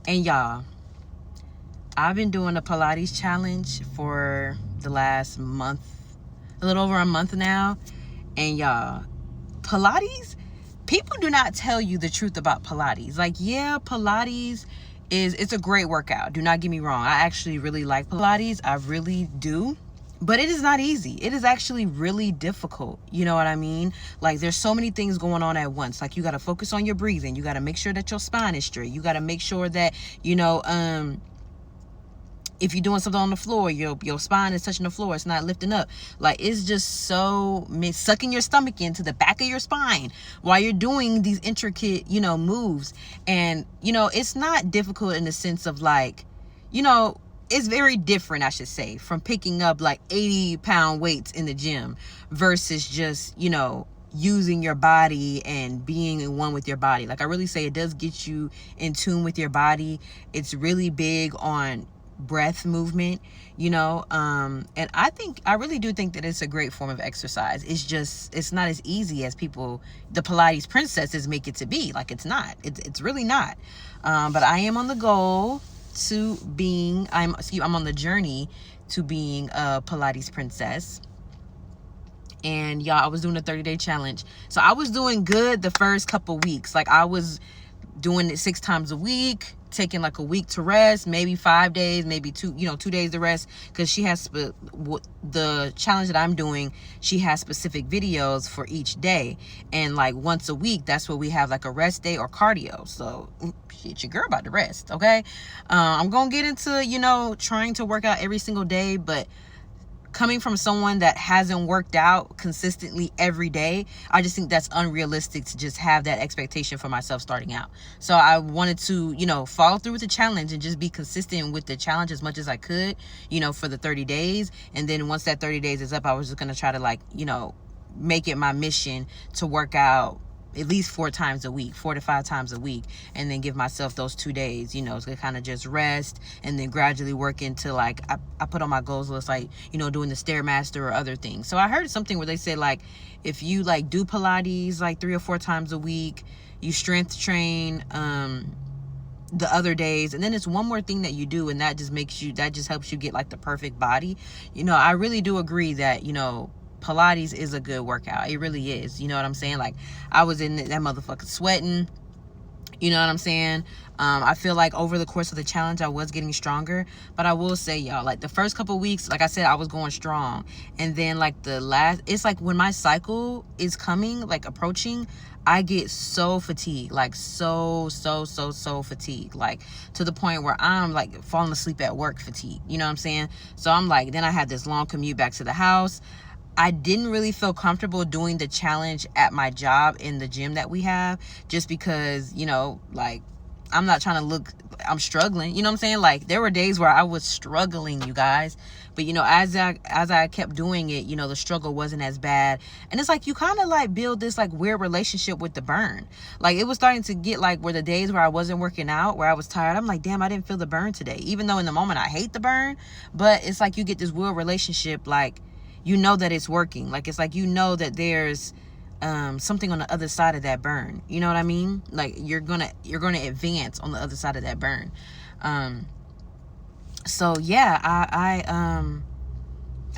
And y'all, I've been doing a Pilates challenge for the last month, a little over a month now. And y'all, Pilates, people do not tell you the truth about Pilates. Like, yeah, Pilates it's a great workout. Do not get me wrong. I actually really like Pilates. I really do. But it is not easy. It is actually really difficult. You know what I mean? Like, there's so many things going on at once. Like, you got to focus on your breathing. You got to make sure that your spine is straight. You got to make sure that, if you're doing something on the floor, your spine is touching the floor. It's not lifting up. Like, it's just so sucking your stomach into the back of your spine while you're doing these intricate, moves. And, it's not difficult in the sense of like, it's very different, I should say, from picking up like 80-pound weights in the gym versus just, using your body and being in one with your body. Like, I really say it does get you in tune with your body. It's really big on breath movement, and I really do think that it's a great form of exercise. It's not as easy as the Pilates princesses make it to be. Like, it's not. It's really not. But I am on the goal to being, I'm on the journey to being a Pilates princess. And y'all, I was doing a 30-day challenge. So I was doing good the first couple weeks. Like, I was doing it 6 times a week, taking like a week to rest, maybe 5 days, maybe 2 days to rest, because she has the challenge that I'm doing, she has specific videos for each day, and like once a week, that's where we have like a rest day or cardio. So shit, your girl about to rest. Okay, I'm gonna get into trying to work out every single day, but coming from someone that hasn't worked out consistently every day, I just think that's unrealistic to just have that expectation for myself starting out. So I wanted to, follow through with the challenge and just be consistent with the challenge as much as I could, for the 30 days. And then once that 30 days is up, I was just going to try to make it my mission to work out at least 4 times a week, 4 to 5 times a week, and then give myself those 2 days, to kind of just rest, and then gradually work into like, I put on my goals list, like, doing the Stairmaster or other things. So I heard something where they say, like, if you like do Pilates like 3 or 4 times a week, you strength train the other days, and then it's one more thing that you do, and that just helps you get like the perfect body. I really do agree that, Pilates is a good workout. It really is. You know what I'm saying? Like, I was in that motherfucker sweating. You know what I'm saying? I feel like over the course of the challenge, I was getting stronger. But I will say, y'all, like the first couple weeks, like I said, I was going strong. And then like it's like when my cycle is coming, like approaching, I get so fatigued, like so fatigued, like to the point where I'm like falling asleep at work fatigue. You know what I'm saying? So I'm like, then I had this long commute back to the house. I didn't really feel comfortable doing the challenge at my job in the gym that we have, just because, like, I'm not trying to look, I'm struggling, you know what I'm saying? Like, there were days where I was struggling, you guys, but, as I kept doing it, the struggle wasn't as bad. And it's like, you kind of like build this like weird relationship with the burn. Like, it was starting to get like where the days where I wasn't working out, where I was tired, I'm like, damn, I didn't feel the burn today, even though in the moment I hate the burn. But it's like you get this weird relationship, like, that it's working. Like, it's like, that there's something on the other side of that burn. You know what I mean? Like, you're gonna advance on the other side of that burn. So yeah,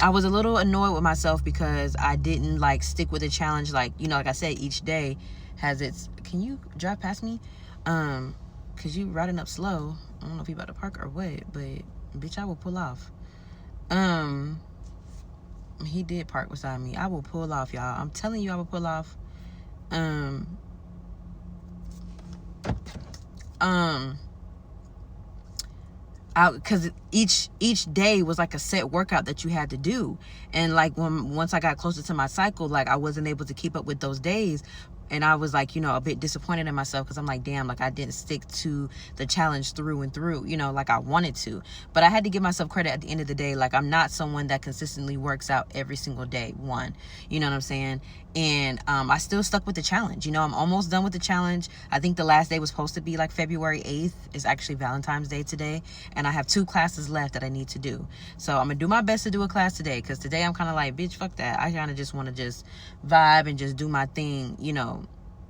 I was a little annoyed with myself because I didn't like stick with the challenge. Like, like I said, each day has its, can you drive past me? Cause you riding up slow. I don't know if you about to park or what, but bitch, I will pull off. He did park beside me. I will pull off, y'all. I'm telling you, I will pull off. Because each day was like a set workout that you had to do, and like once I got closer to my cycle, like I wasn't able to keep up with those days. And I was like, a bit disappointed in myself, because I'm like, damn, like I didn't stick to the challenge through and through, like I wanted to. But I had to give myself credit at the end of the day. Like, I'm not someone that consistently works out every single day, you know what I'm saying? And I still stuck with the challenge. I'm almost done with the challenge. I think the last day was supposed to be like February 8th. It's actually Valentine's Day today. And I have 2 classes left that I need to do. So I'm going to do my best to do a class today, because today I'm kind of like, bitch, fuck that. I kind of just want to just vibe and just do my thing,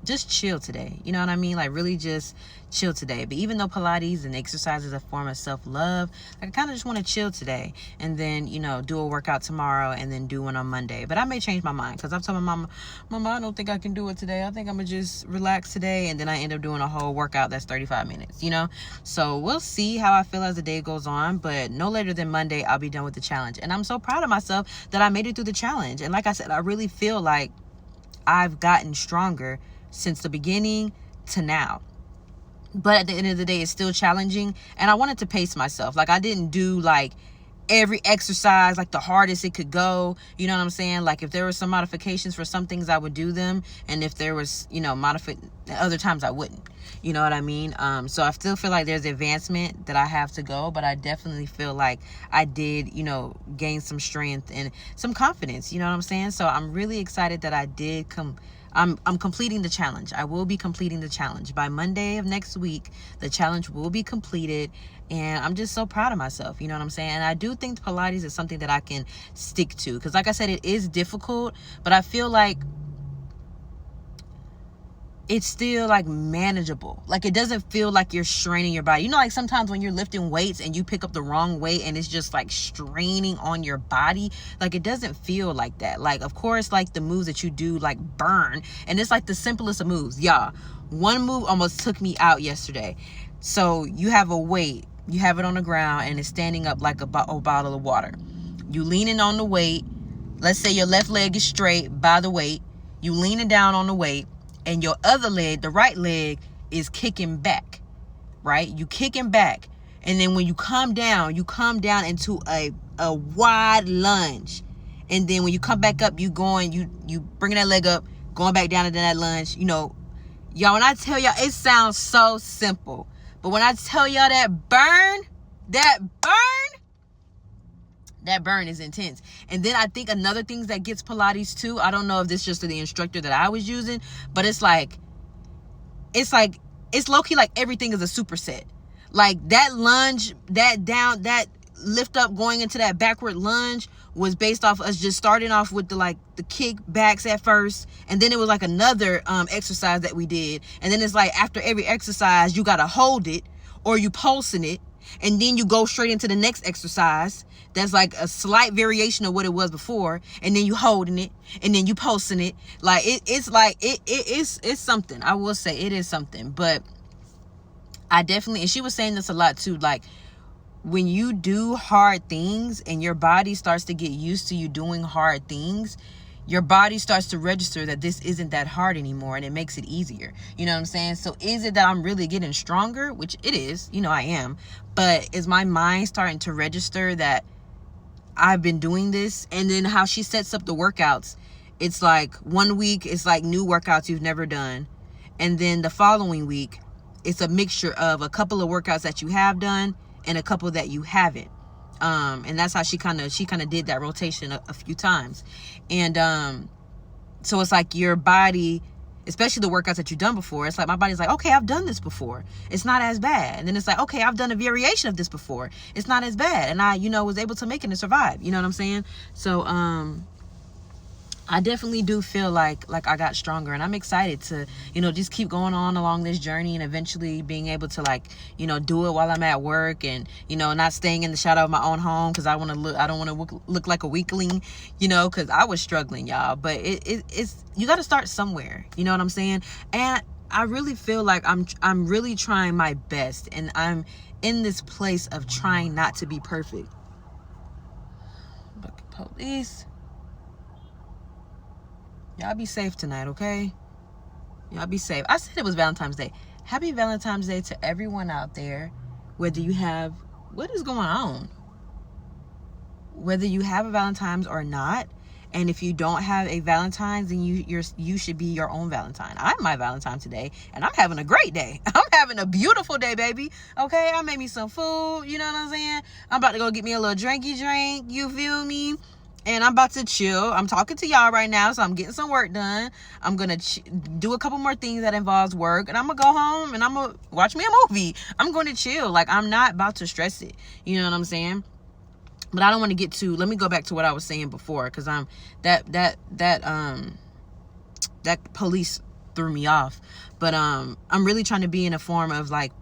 just chill today. You know what I mean? Like, really just chill today. But even though Pilates and exercise is a form of self-love, like, I kind of just want to chill today, and then, you know, do a workout tomorrow, and then do one on Monday. But I may change my mind, because I've told my mama, I don't think I can do it today. I think I'm gonna just relax today, and then I end up doing a whole workout that's 35 minutes, you know? So we'll see how I feel as the day goes on, but no later than Monday, I'll be done with the challenge. And I'm so proud of myself that I made it through the challenge. And like I said, I really feel like I've gotten stronger since the beginning to now. But at the end of the day, it's still challenging, and I wanted to pace myself. Like, I didn't do like every exercise like the hardest it could go, you know what I'm saying? Like, if there were some modifications for some things, I would do them, and if there was, you know, other times I wouldn't, you know what I mean? So I still feel like there's advancement that I have to go, but I definitely feel like I did, you know, gain some strength and some confidence, you know what I'm saying? So I'm really excited that I did I'm completing the challenge. I will be completing the challenge. By Monday of next week, the challenge will be completed, and I'm just so proud of myself, you know what I'm saying? And I do think Pilates is something that I can stick to, because like I said, it is difficult, but I feel like it's still like manageable. Like, it doesn't feel like you're straining your body. You know, like sometimes when you're lifting weights and you pick up the wrong weight and it's just like straining on your body, like, it doesn't feel like that. Like, of course, like the moves that you do like burn, and it's like the simplest of moves. Y'all, one move almost took me out yesterday. So you have a weight, you have it on the ground, and it's standing up like a bottle of water. You leaning on the weight. Let's say your left leg is straight by the weight. You leaning down on the weight, and your other leg, the right leg, is kicking back, right? You kicking back. And then when you come down into a wide lunge. And then when you come back up, you bringing that leg up, going back down into that lunge. You know, y'all, when I tell y'all, it sounds so simple. But when I tell y'all that burn is intense. And then I think another thing that gets Pilates too, I don't know if this is just the instructor that I was using, but it's low-key like everything is a superset. Like, that lunge, that lift up going into that backward lunge was based off us just starting off with the kick backs at first, and then it was like another exercise that we did, and then it's like after every exercise you gotta hold it or you pulsing it, and then you go straight into the next exercise that's like a slight variation of what it was before, and then you holding it, and then you pulsing it. Like, it's something. I will say it is something. But I definitely, and she was saying this a lot too, like, when you do hard things and your body starts to get used to you doing hard things, your body starts to register that this isn't that hard anymore, and it makes it easier. You know what I'm saying? So is it that I'm really getting stronger? Which it is, you know, I am. But is my mind starting to register that I've been doing this? And then how she sets up the workouts, it's like 1 week, it's like new workouts you've never done. And then the following week, it's a mixture of a couple of workouts that you have done and a couple that you haven't. And that's how she kind of did that rotation a few times. And so it's like your body, especially the workouts that you've done before, it's like my body's like, okay, I've done this before, it's not as bad. And then it's like, okay, I've done a variation of this before, it's not as bad. And I, you know, was able to make it and survive. You know what I'm saying? So I definitely do feel like I got stronger, and I'm excited to, you know, just keep going on along this journey, and eventually being able to, like, you know, do it while I'm at work, and, you know, not staying in the shadow of my own home, because I don't want to look like a weakling, you know, because I was struggling, y'all. But it's you got to start somewhere, you know what I'm saying? And I really feel like I'm really trying my best, and I'm in this place of trying not to be perfect. But police, y'all be safe tonight, okay? Y'all be safe. I said it was Valentine's Day. Happy Valentine's Day to everyone out there. Whether you have, what is going on? Whether you have a Valentine's or not, and if you don't have a Valentine's, then you should be your own Valentine. I'm my Valentine today, and I'm having a great day. I'm having a beautiful day, baby. Okay, I made me some food. You know what I'm saying? I'm about to go get me a little drinky drink. You feel me? And I'm about to chill. I'm talking to y'all right now, so I'm getting some work done. I'm going to do a couple more things that involves work, and I'm going to go home, and I'm going to watch me a movie. I'm going to chill. Like, I'm not about to stress it. You know what I'm saying? But I don't want to get too, let me go back to what I was saying before, because that police threw me off. But I'm really trying to be in a form of like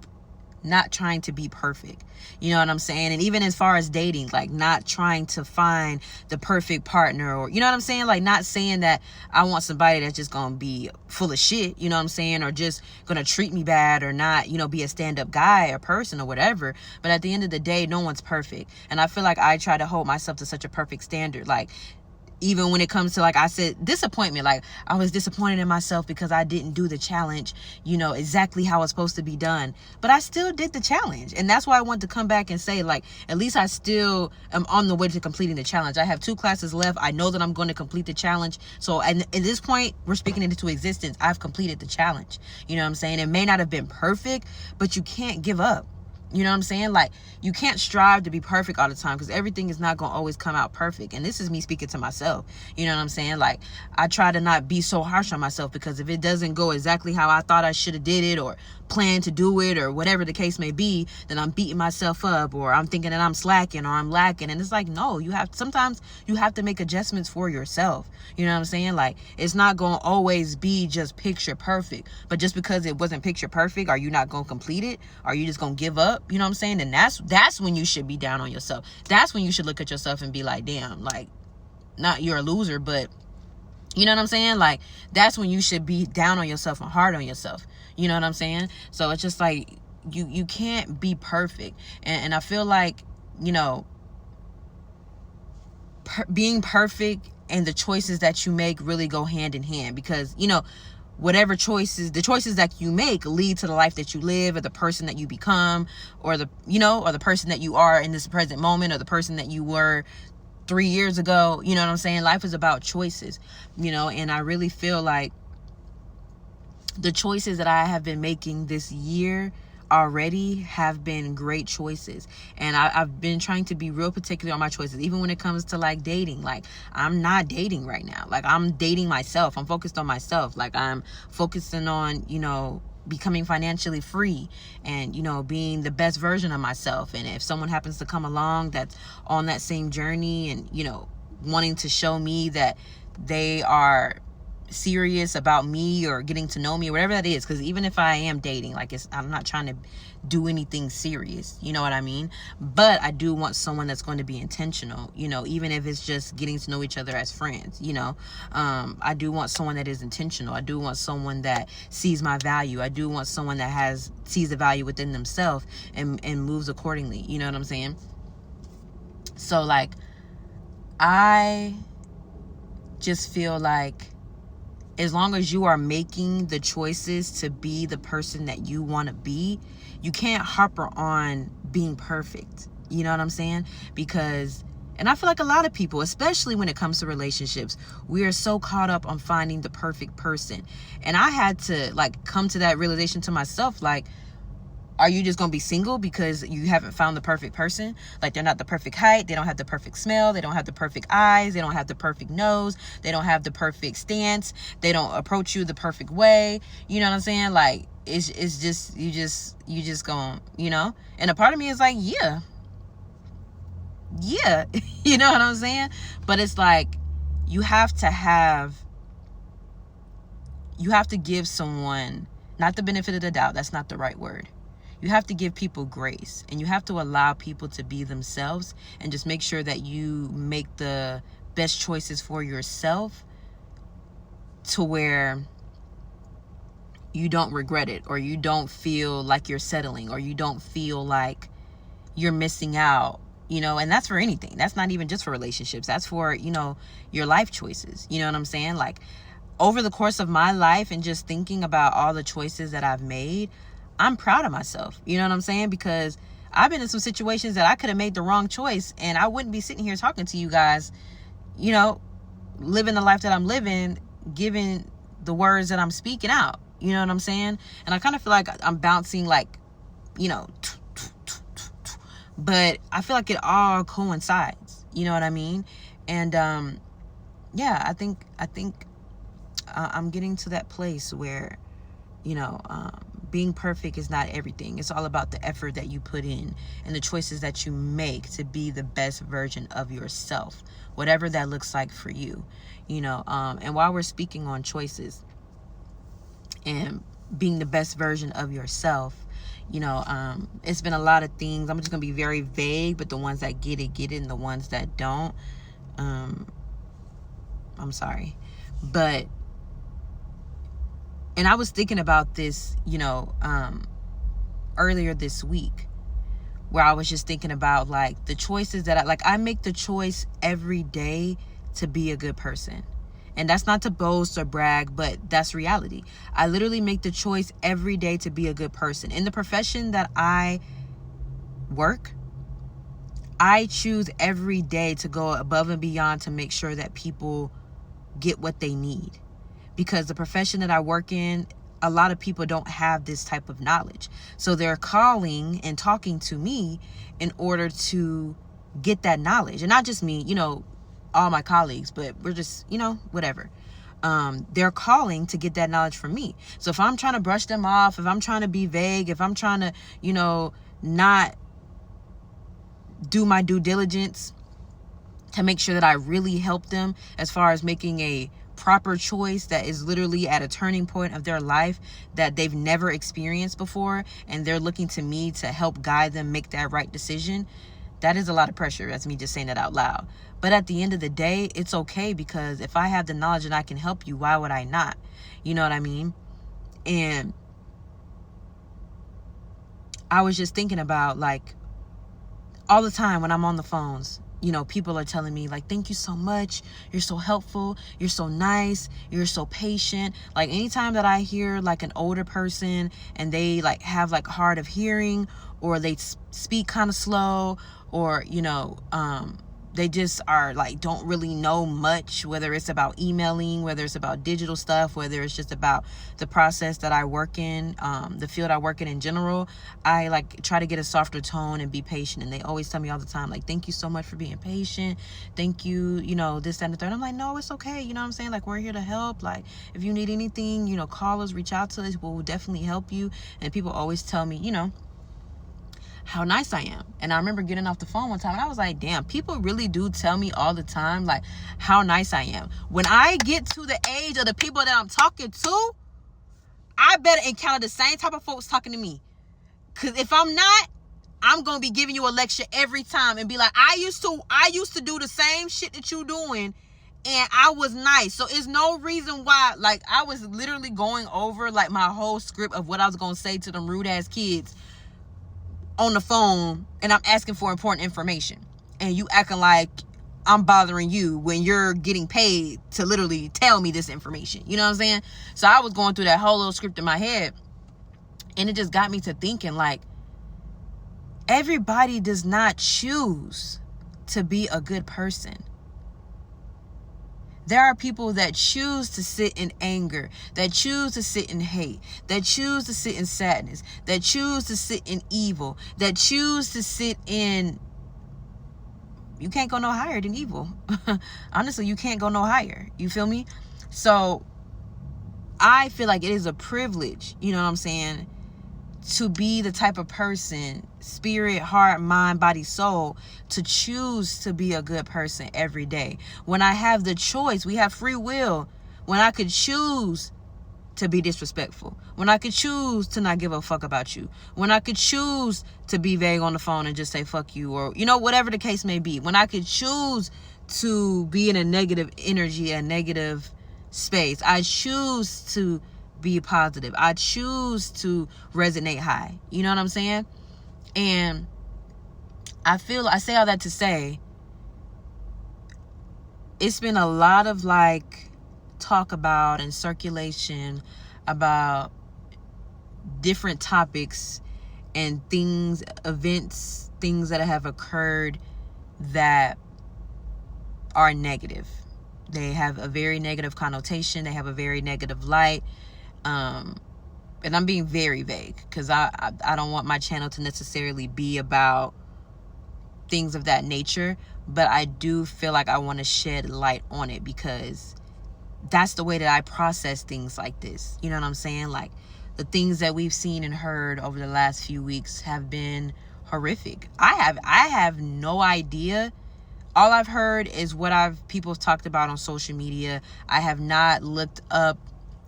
not trying to be perfect. You know what I'm saying? And even as far as dating, like not trying to find the perfect partner, or you know what I'm saying? Like not saying that I want somebody that's just gonna be full of shit, you know what I'm saying? Or just gonna treat me bad, or not, you know, be a stand-up guy or person or whatever. But at the end of the day, no one's perfect. And I feel like I try to hold myself to such a perfect standard. Like even when it comes to, like I said, disappointment, like I was disappointed in myself because I didn't do the challenge, you know, exactly how it's supposed to be done. But I still did the challenge. And that's why I want to come back and say, like, at least I still am on the way to completing the challenge. I have 2 classes left. I know that I'm going to complete the challenge. So, and at this point, we're speaking it into existence. I've completed the challenge. You know what I'm saying? It may not have been perfect, but you can't give up. You know what I'm saying? Like, you can't strive to be perfect all the time, because everything is not going to always come out perfect. And this is me speaking to myself. You know what I'm saying? Like, I try to not be so harsh on myself, because if it doesn't go exactly how I thought I should have did it, or planned to do it, or whatever the case may be, then I'm beating myself up, or I'm thinking that I'm slacking, or I'm lacking. And it's like, no, sometimes you have to make adjustments for yourself. You know what I'm saying? Like, it's not going to always be just picture perfect. But just because it wasn't picture perfect, are you not going to complete it? Are you just going to give up? You know what I'm saying? And that's when you should be down on yourself. That's when you should look at yourself and be like, damn, like, not you're a loser, but you know what I'm saying? Like, that's when you should be down on yourself and hard on yourself. You know what I'm saying? So it's just like, you can't be perfect. And I feel like, you know, being perfect and the choices that you make really go hand in hand, because, you know, whatever choices, the choices that you make lead to the life that you live, or the person that you become, or the, you know, or the person that you are in this present moment, or the person that you were 3 years ago. You know what I'm saying? Life is about choices, you know, and I really feel like the choices that I have been making this year already have been great choices. And I've been trying to be real particular on my choices, even when it comes to like dating. Like, I'm not dating right now. Like, I'm dating myself. I'm focused on myself. Like, I'm focusing on, you know, becoming financially free, and, you know, being the best version of myself. And if someone happens to come along that's on that same journey, and, you know, wanting to show me that they are serious about me, or getting to know me, or whatever that is, because even if I am dating, like, I'm not trying to do anything serious, you know what I mean? But I do want someone that's going to be intentional, you know, even if it's just getting to know each other as friends, you know. I do want someone that is intentional. I do want someone that sees my value. I do want someone that sees the value within themselves, and moves accordingly, you know what I'm saying? So, like, I just feel like, as long as you are making the choices to be the person that you want to be, you can't harper on being perfect. You know what I'm saying? Because, and I feel like a lot of people, especially when it comes to relationships, we are so caught up on finding the perfect person. And I had to, like, come to that realization to myself, like, are you just going to be single because you haven't found the perfect person? Like, they're not the perfect height. They don't have the perfect smell. They don't have the perfect eyes. They don't have the perfect nose. They don't have the perfect stance. They don't approach you the perfect way. You know what I'm saying? Like, it's just, you just going, you know? And a part of me is like, yeah. You know what I'm saying? But it's like, you have to give someone, not the benefit of the doubt. That's not the right word. You have to give people grace, and you have to allow people to be themselves, and just make sure that you make the best choices for yourself, to where you don't regret it, or you don't feel like you're settling, or you don't feel like you're missing out, you know. And that's for anything. That's not even just for relationships. That's for, you know, your life choices. You know what I'm saying? Like, over the course of my life, and just thinking about all the choices that I've made, I'm proud of myself. You know what I'm saying? Because I've been in some situations that I could have made the wrong choice, and I wouldn't be sitting here talking to you guys, you know, living the life that I'm living, giving the words that I'm speaking out. You know what I'm saying? And I kind of feel like I'm bouncing, like, you know, but I feel like it all coincides. You know what I mean? And yeah, I think I'm getting to that place where, you know, being perfect is not everything. It's all about the effort that you put in, and the choices that you make to be the best version of yourself, whatever that looks like for you, you know. And while we're speaking on choices, and being the best version of yourself. It's been a lot of things. I'm just gonna be very vague, but the ones that get it, and the ones that don't, I'm sorry. But, and I was thinking about this, earlier this week, where I was just thinking about like the choices that I make the choice every day to be a good person. And that's not to boast or brag, but that's reality. I literally make the choice every day to be a good person. In the profession that I work, I choose every day to go above and beyond to make sure that people get what they need. Because the profession that I work in, a lot of people don't have this type of knowledge. So they're calling and talking to me in order to get that knowledge. And not just me, all my colleagues, but we're just, whatever. They're calling to get that knowledge from me. So if I'm trying to brush them off, if I'm trying to be vague, if I'm trying to, not do my due diligence to make sure that I really help them as far as making a proper choice that is literally at a turning point of their life that they've never experienced before, and they're looking to me to help guide them make that right decision, that is a lot of pressure. That's me just saying that out loud. But at the end of the day, it's okay, because if I have the knowledge and I can help you, why would I not? You know what I mean? And I was just thinking about, like, all the time when I'm on the phones, people are telling me, like, thank you so much. You're so helpful. You're so nice. You're so patient. Like, anytime that I hear, like, an older person and they, like, have, like, hard of hearing, or they speak kind of slow, or, they just are, like, don't really know much, whether it's about emailing, whether it's about digital stuff, whether it's just about the process that I work in, the field I work in general, I, like, try to get a softer tone and be patient. And they always tell me all the time, like, thank you so much for being patient. Thank you, this, that, and the third. I'm like, no, it's okay. You know what I'm saying? Like, we're here to help. Like, if you need anything, call us, reach out to us. We'll definitely help you. And people always tell me, how nice I am. And I remember getting off the phone one time and I was like, damn, people really do tell me all the time, like, how nice I am. When I get to the age of the people that I'm talking to, I better encounter the same type of folks talking to me. Because if I'm not, I'm going to be giving you a lecture every time and be like, I used to do the same shit that you doing, and I was nice. So it's no reason why, like, I was literally going over, like, my whole script of what I was going to say to them rude ass kids on the phone, and I'm asking for important information, and you acting like I'm bothering you when you're getting paid to literally tell me this information. You know what I'm saying? So I was going through that whole little script in my head, and it just got me to thinking, like, everybody does not choose to be a good person. There are people that choose to sit in anger, that choose to sit in hate, that choose to sit in sadness, that choose to sit in evil, that choose to sit in... You can't go no higher than evil. Honestly, you can't go no higher. You feel me? So I feel like it is a privilege, you know what I'm saying, to be the type of person, spirit, heart, mind, body, soul, to choose to be a good person every day. When I have the choice, we have free will. When I could choose to be disrespectful. When I could choose to not give a fuck about you. When I could choose to be vague on the phone and just say fuck you, or, whatever the case may be. When I could choose to be in a negative energy, a negative space. I choose to be positive. I choose to resonate high. You know what I'm saying? And I say all that to say, it's been a lot of, like, talk about and circulation about different topics and things, events, things that have occurred that are negative. They have a very negative connotation. They have a very negative light. And I'm being very vague because I don't want my channel to necessarily be about things of that nature, but I do feel like I want to shed light on it because that's the way that I process things like this. You know what I'm saying? Like, the things that we've seen and heard over the last few weeks have been horrific. I have no idea. All I've heard is what people talked about on social media. I have not looked up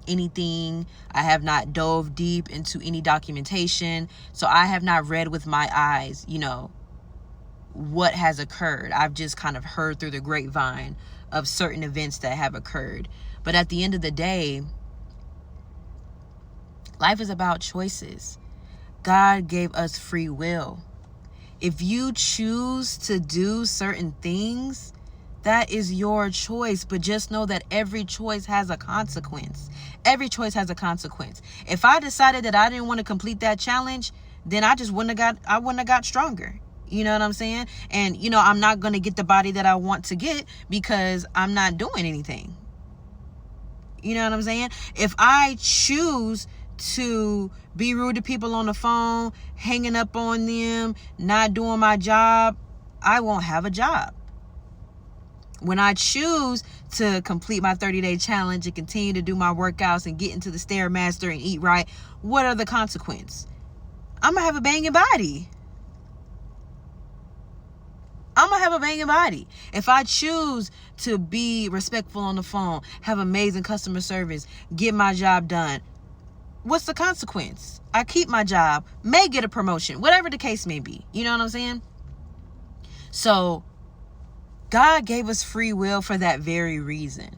anything. I have not dove deep into any documentation. So I have not read with my eyes, what has occurred. I've just kind of heard through the grapevine of certain events that have occurred. But at the end of the day, life is about choices. God gave us free will. If you choose to do certain things, that is your choice. But just know that every choice has a consequence. Every choice has a consequence. If I decided that I didn't want to complete that challenge, then I wouldn't have got stronger. You know what I'm saying? And, I'm not going to get the body that I want to get because I'm not doing anything. You know what I'm saying? If I choose to be rude to people on the phone, hanging up on them, not doing my job, I won't have a job. When I choose to complete my 30-day challenge and continue to do my workouts and get into the Stairmaster and eat right, what are the consequences? I'm going to have a banging body. If I choose to be respectful on the phone, have amazing customer service, get my job done, what's the consequence? I keep my job, may get a promotion, whatever the case may be. You know what I'm saying? So God gave us free will for that very reason.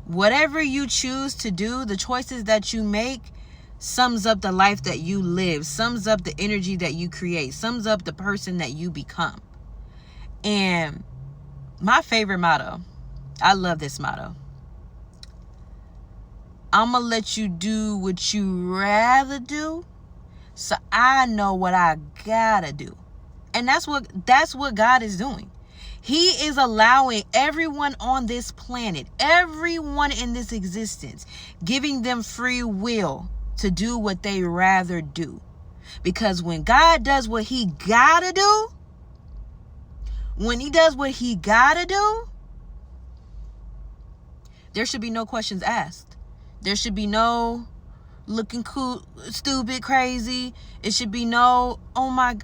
Whatever you choose to do, the choices that you make, sums up the life that you live, sums up the energy that you create, sums up the person that you become. And my favorite motto, I love this motto: I'm going to let you do what you rather do, so I know what I gotta do. And that's what God is doing. He is allowing everyone on this planet, everyone in this existence, giving them free will to do what they rather do. Because when God does what he gotta do, there should be no questions asked. There should be no looking cool, stupid, crazy. It should be no, oh my,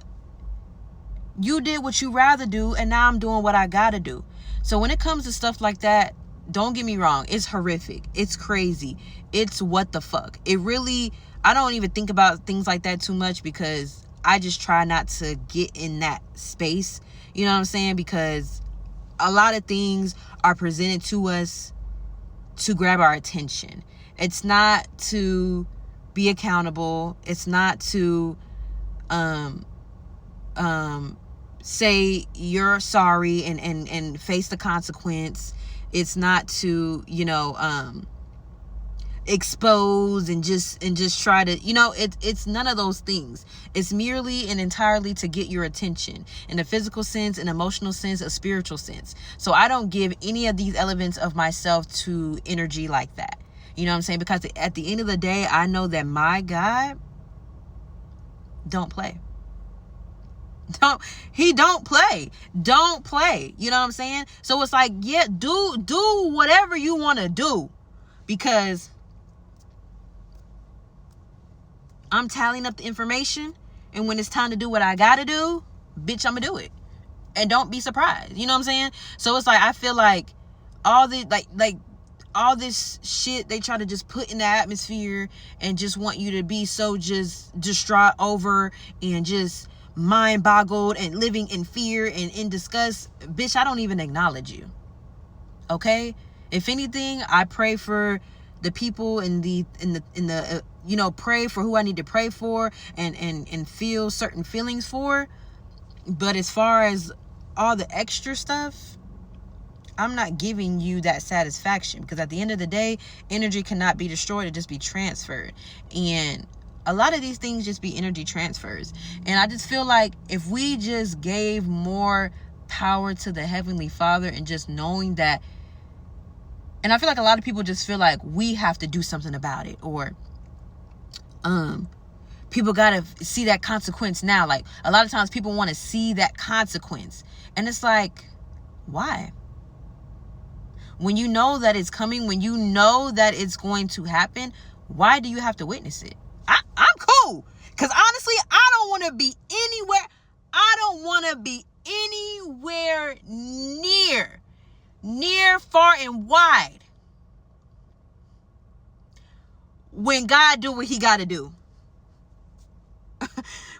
you did what you rather do, and now I'm doing what I gotta do. So when it comes to stuff like that, don't get me wrong. It's horrific. It's crazy. It's what the fuck. It really, I don't even think about things like that too much because I just try not to get in that space. You know what I'm saying? Because a lot of things are presented to us to grab our attention. It's not to be accountable. It's not to say you're sorry and face the consequence. It's not to, expose and just try to, it's none of those things. It's merely and entirely to get your attention in a physical sense, an emotional sense, a spiritual sense. So I don't give any of these elements of myself to energy like that. You know what I'm saying? Because at the end of the day, I know that my God don't play. He don't play. Don't play. You know what I'm saying? So it's like, yeah, do whatever you want to do, because I'm tallying up the information, and when it's time to do what I gotta do, bitch, I'm gonna do it. And don't be surprised. You know what I'm saying? So it's like, I feel like all the like all this shit they try to just put in the atmosphere and just want you to be so just distraught over and just mind boggled and living in fear and in disgust. Bitch, I don't even acknowledge you. Okay? If anything, I pray for the people pray for who I need to pray for and feel certain feelings for. But as far as all the extra stuff, I'm not giving you that satisfaction, because at the end of the day, energy cannot be destroyed, it just be transferred. And a lot of these things just be energy transfers. And I just feel like if we just gave more power to the Heavenly Father and just knowing that, and I feel like a lot of people just feel like we have to do something about it, or people gotta see that consequence now. Like, a lot of times people want to see that consequence, and it's like, why? When you know that it's coming, when you know that it's going to happen, why do you have to witness it? I'm cool. Because honestly, I don't want to be anywhere. I don't want to be anywhere near, far and wide when God do what he got to do.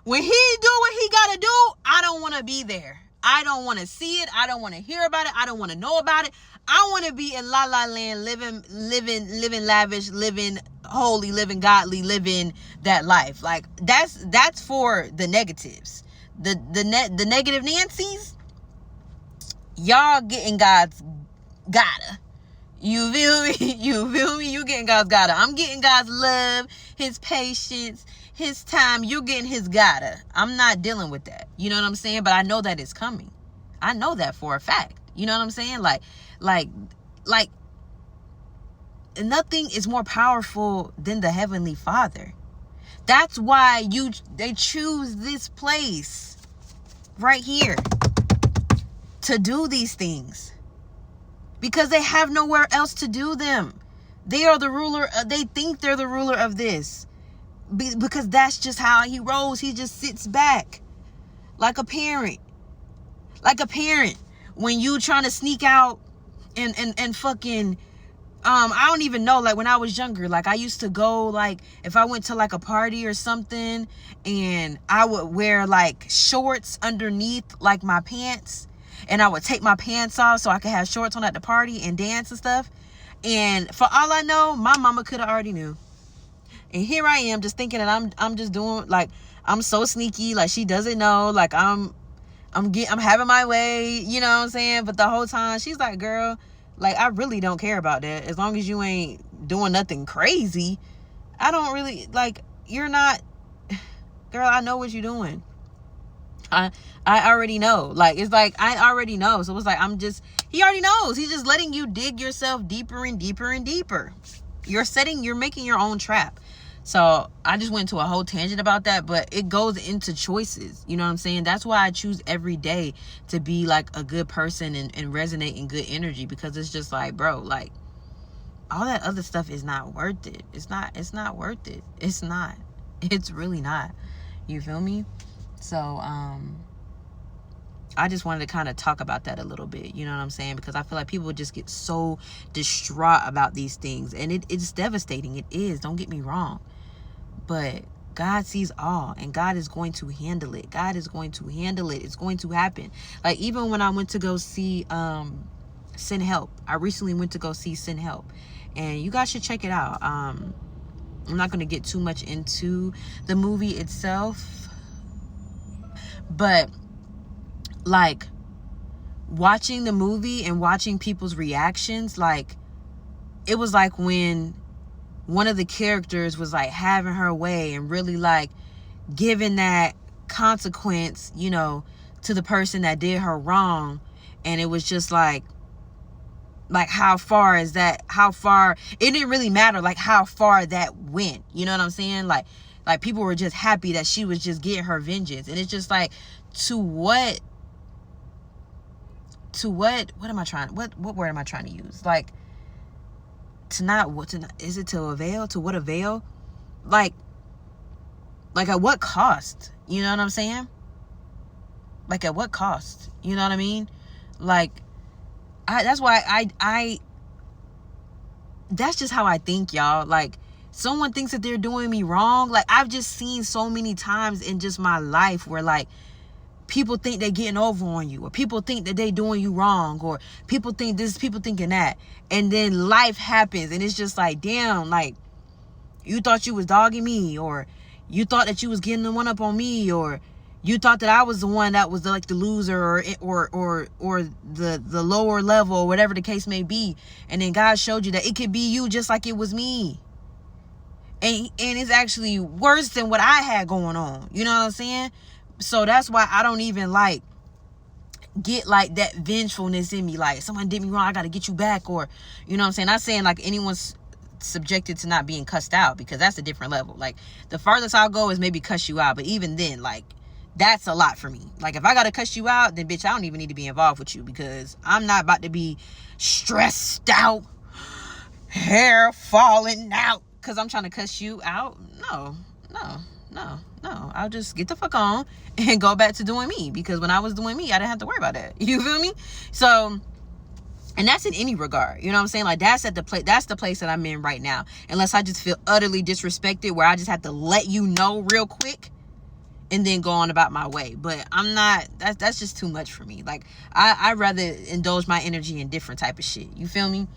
When he do what he got to do, I don't want to be there. I don't want to see it. I don't want to hear about it. I don't want to know about it. I want to be in La La Land, living lavish, living holy, living godly, living that life. Like that's for the negatives. The negative Nancy's, y'all getting God's gotta. You feel me? You feel me? You getting God's gotta. I'm getting God's love, his patience, his time. You're getting his gotta. I'm not dealing with that. You know what I'm saying? But I know that it's coming. I know that for a fact. You know what I'm saying? Like nothing is more powerful than the Heavenly Father. That's why they choose this place right here to do these things. Because they have nowhere else to do them. They are the ruler. They think they're the ruler of this. Because that's just how he rolls. He just sits back. Like a parent. Like a parent. When you trying to sneak out and fucking... I don't even know. Like when I was younger, like I used to go, like if I went to like a party or something, and I would wear like shorts underneath like my pants. And I would take my pants off so I could have shorts on at the party and dance and stuff. And for all I know, my mama could have already knew. And here I am just thinking that I'm just doing, like, I'm so sneaky. Like she doesn't know. Like I'm having my way. You know what I'm saying? But the whole time she's like, girl, like I really don't care about that. As long as you ain't doing nothing crazy. I don't really, like, you're not, girl, I know what you're doing. I already know. Like, it's like, I already know. So it's like, he already knows. He's just letting you dig yourself deeper and deeper and deeper. You're making your own trap. So I just went to a whole tangent about that, but it goes into choices. You know what I'm saying? That's why I choose every day to be like a good person and resonate in good energy, because it's just like, bro, like all that other stuff is not worth it. It's not worth it. It's not. It's really not. You feel me? So, I just wanted to kind of talk about that a little bit, you know what I'm saying? Because I feel like people just get so distraught about these things, and it's devastating. It is, don't get me wrong. But God sees all, and God is going to handle it. God is going to handle it. It's going to happen. Like, even when I went to go see Send Help, I recently went to go see Send Help, and you guys should check it out. I'm not going to get too much into the movie itself, but like watching the movie and watching people's reactions, like it was like when one of the characters was like having her way and really like giving that consequence, you know, to the person that did her wrong. And it was just like how far is that? How far? It didn't really matter like how far that went. You know what I'm saying? Like people were just happy that she was just getting her vengeance. And it's just like, what am I trying, what word am I trying to use? Like, is it to avail? To what avail? Like at what cost? You know what I'm saying? Like at what cost? You know what I mean? Like, that's why I that's just how I think, y'all. Like, someone thinks that they're doing me wrong. Like, I've just seen so many times in just my life where like people think they're getting over on you, or people think that they're doing you wrong, or people think this, people thinking that, and then life happens and it's just like, damn, like you thought you was dogging me, or you thought that you was getting the one up on me, or you thought that I was the one that was like the loser, or the lower level, or whatever the case may be. And then God showed you that it could be you just like it was me. And it's actually worse than what I had going on. You know what I'm saying? So that's why I don't even like get like that vengefulness in me. Like, someone did me wrong, I got to get you back. Or, you know what I'm saying? Not saying like anyone's subjected to not being cussed out, because that's a different level. Like, the farthest I'll go is maybe cuss you out. But even then, like, that's a lot for me. Like, if I got to cuss you out, then bitch, I don't even need to be involved with you, because I'm not about to be stressed out, hair falling out, because I'm trying to cuss you out. No. I'll just get the fuck on and go back to doing me, because when I was doing me, I didn't have to worry about that. You feel me? So And that's in any regard. You know what I'm saying? Like, that's the place that I'm in right now. Unless I just feel utterly disrespected, where I just have to let you know real quick and then go on about my way. But I'm not, that's just too much for me. Like, I'd rather indulge my energy in different type of shit. You feel me?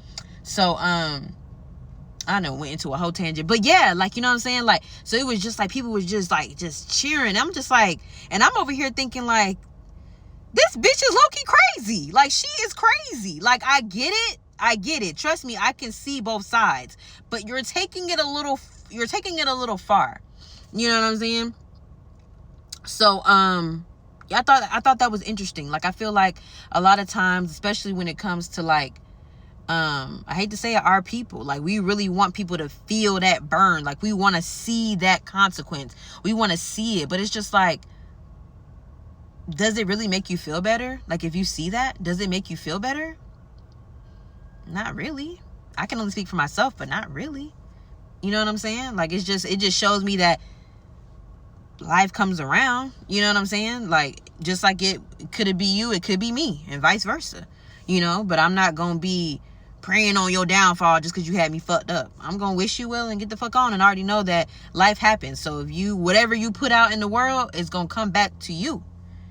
So, I know, went into a whole tangent. But yeah, like, you know what I'm saying? Like, so it was just like, people was just like, just cheering. I'm just like, and I'm over here thinking like, this bitch is low-key crazy. Like, she is crazy. Like, I get it. Trust me, I can see both sides. But you're taking it a little far. You know what I'm saying? So, I thought that was interesting. Like, I feel like a lot of times, especially when it comes to like, I hate to say it, our people, like, we really want people to feel that burn. Like, we want to see that consequence. We want to see it. But it's just like, does it really make you feel better? Like, if you see that, does it make you feel better? Not really. I can only speak for myself, but not really. You know what I'm saying? Like, it just shows me that life comes around. You know what I'm saying? Like, just like it could be you, it could be me, and vice versa. You know, but I'm not gonna be praying on your downfall just because you had me fucked up. I'm gonna wish you well and get the fuck on, and already know that life happens. So if whatever you put out in the world is gonna come back to you.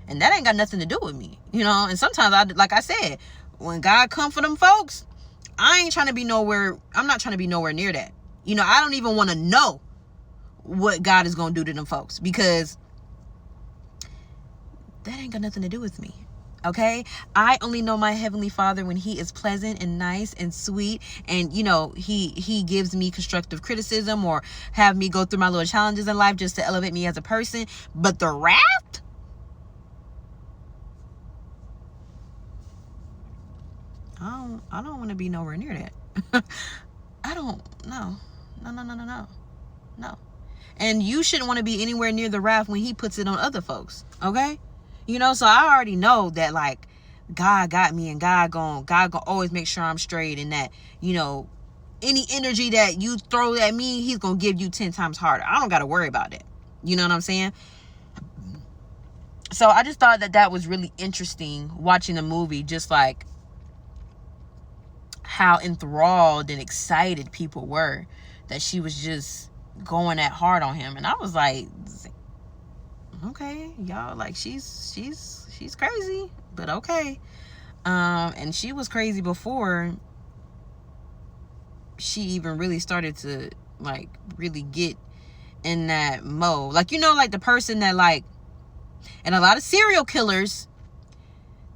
And that ain't got nothing to do with me, you know. And sometimes, like I said, when God come for them folks, I'm not trying to be nowhere near that. You know, I don't even want to know what God is going to do to them folks, because that ain't got nothing to do with me. Okay? I only know my Heavenly Father when He is pleasant and nice and sweet. And, you know, He gives me constructive criticism or have me go through my little challenges in life just to elevate me as a person. But the wrath? I don't want to be nowhere near that. I don't, no. No. And you shouldn't want to be anywhere near the wrath when He puts it on other folks. Okay? You know, so I already know that, like, God got me, and God gonna always make sure I'm straight, and that, you know, any energy that you throw at me, He's gonna give you 10 times harder. I don't gotta worry about that. You know what I'm saying? So I just thought that was really interesting watching the movie, just like how enthralled and excited people were that she was just going that hard on him. And I was like, okay, y'all, like, she's crazy, but okay. And she was crazy before she even really started to, like, really get in that mode. Like, you know, like the person that, like, and a lot of serial killers,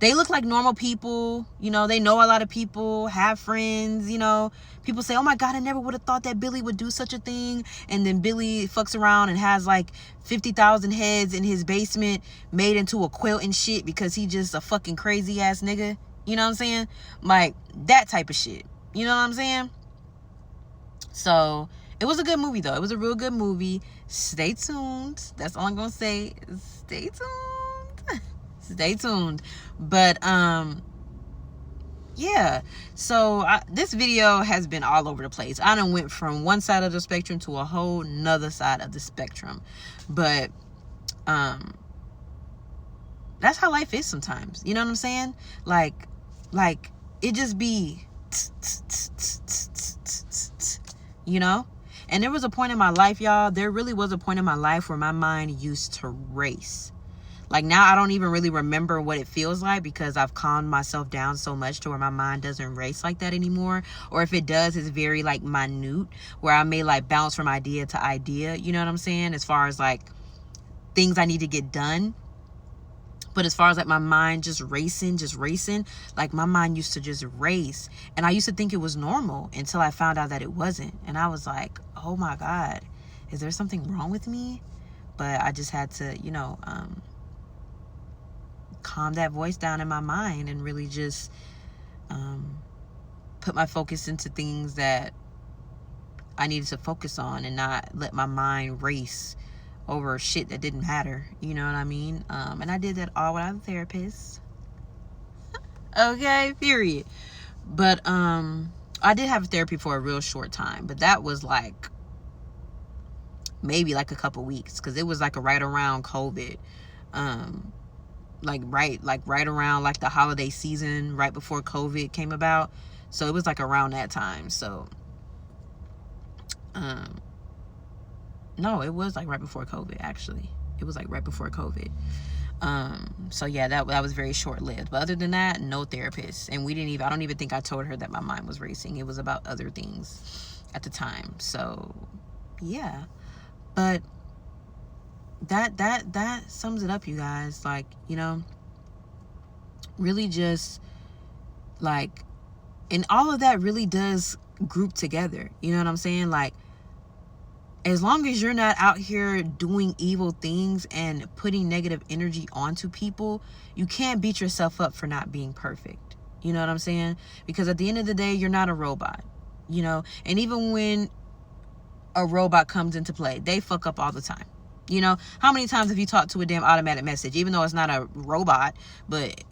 they look like normal people. You know, they know a lot of people, have friends, you know. People say, oh my God, I never would have thought that Billy would do such a thing. And then Billy fucks around and has like 50,000 heads in his basement made into a quilt and shit because he just a fucking crazy ass nigga. You know what I'm saying? Like, that type of shit. You know what I'm saying? So, it was a good movie though. It was a real good movie. Stay tuned. That's all I'm going to say. Stay tuned. Stay tuned. But yeah, so this video has been all over the place. I done went from one side of the spectrum to a whole nother side of the spectrum. But that's how life is sometimes. You know what I'm saying? Like it just be, you know? And there was a point in my life, y'all, there really was a point in my life where my mind used to race. Like, now I don't even really remember what it feels like because I've calmed myself down so much to where my mind doesn't race like that anymore. Or if it does, it's very, like, minute, where I may, like, bounce from idea to idea. You know what I'm saying? As far as, like, things I need to get done. But as far as, like, my mind just racing, like, my mind used to just race. And I used to think it was normal until I found out that it wasn't. And I was like, oh, my God, is there something wrong with me? But I just had to, you know, calm that voice down in my mind and really just put my focus into things that I needed to focus on and not let my mind race over shit that didn't matter. You know what I mean? And I did that all without a therapist. Okay, period. But I did have therapy for a real short time, but that was like maybe like a couple weeks because it was like right around COVID. right around like the holiday season, right before COVID came about. So it was like around that time. So no, it was like right before COVID, actually. It was like right before COVID. So yeah, that was very short-lived. But other than that, no therapist. And I don't even think I told her that my mind was racing. It was about other things at the time. So yeah. But that sums it up, you guys. Like, you know, really just like, and all of that really does group together. You know what I'm saying? Like, as long as you're not out here doing evil things and putting negative energy onto people, you can't beat yourself up for not being perfect. You know what I'm saying? Because at the end of the day, you're not a robot, you know? And even when a robot comes into play, they fuck up all the time. You know, how many times have you talked to a damn automatic message, even though it's not a robot, but